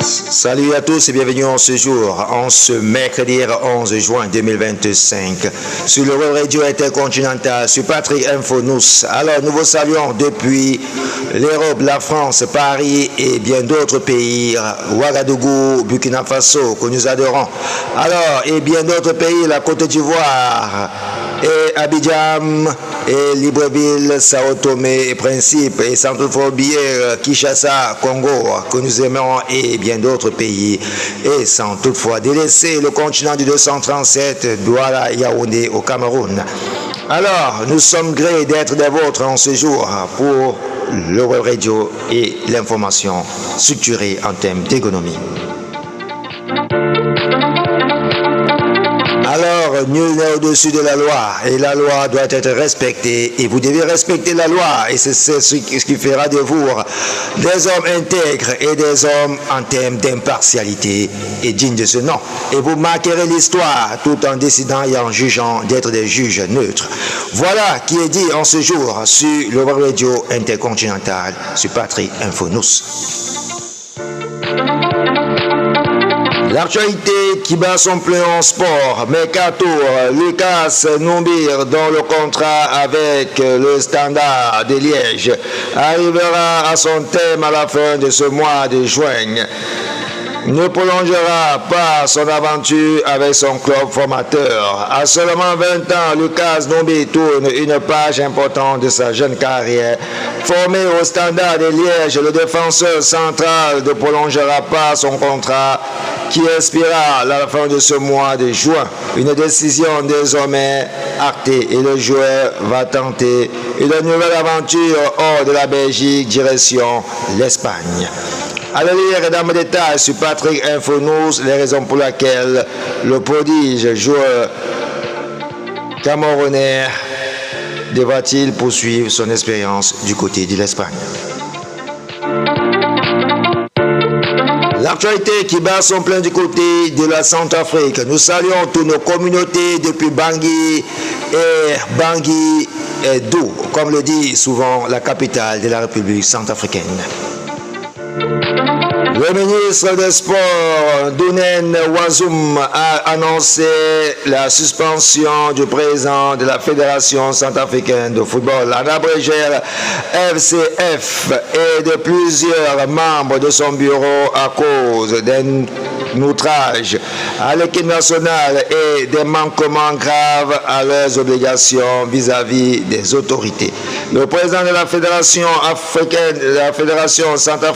Salut à tous et bienvenue en ce jour, en ce mercredi 11 juin 2025, sur le Web Radio Intercontinental, sur Patrick Info-Nous. Alors, nous vous saluons depuis l'Europe, la France, Paris et bien d'autres pays, Ouagadougou, Burkina Faso, que nous adorons. Alors, et bien d'autres pays, la Côte d'Ivoire, et Abidjan, et Libreville, Sao Tomé et Principe, et sans toutefois oublier Kinshasa, Congo, que nous aimons, et bien d'autres pays, et sans toutefois délaisser le continent du 237, Douala, Yaoundé, au Cameroun. Alors, nous sommes grés d'être des vôtres en ce jour pour le Web Radio et l'information structurée en termes d'économie. Alors, nul n'est au-dessus de la loi et la loi doit être respectée et vous devez respecter la loi et c'est ce qui fera de vous des hommes intègres et des hommes en termes d'impartialité et dignes de ce nom. Et vous marquerez l'histoire tout en décidant et en jugeant d'être des juges neutres. Voilà qui est dit en ce jour sur le Web Radio Intercontinental sur Patrick Info-Nous. L'actualité qui bat son plein en sport, Mercato, Lucas Noumbir, dont le contrat avec le Standard de Liège arrivera à son terme à la fin de ce mois de juin, ne prolongera pas son aventure avec son club formateur. À seulement 20 ans, Lucas Noumbir tourne une page importante de sa jeune carrière. Formé au Standard de Liège, le défenseur central ne prolongera pas son contrat qui expirera à la fin de ce mois de juin. Une décision désormais actée et le joueur va tenter une nouvelle aventure hors de la Belgique, direction l'Espagne. Allez lire dans mes détails sur Patrick Info-Nous les raisons pour lesquelles le prodige joueur camerounais devra-t-il poursuivre son expérience du côté de l'Espagne. L'actualité qui bat son plein du côté de la Centrafrique. Nous saluons toutes nos communautés depuis Bangui et Dou, comme le dit souvent la capitale de la République centrafricaine. Le ministre des Sports, Dounen Wazoum, a annoncé la suspension du président de la Fédération centrafricaine de football, en abrégé FCF, et de plusieurs membres de son bureau à cause d'un outrage à l'équipe nationale et des manquements graves à leurs obligations vis-à-vis des autorités. Le président de la Fédération africaine, de la Fédération centrafricaine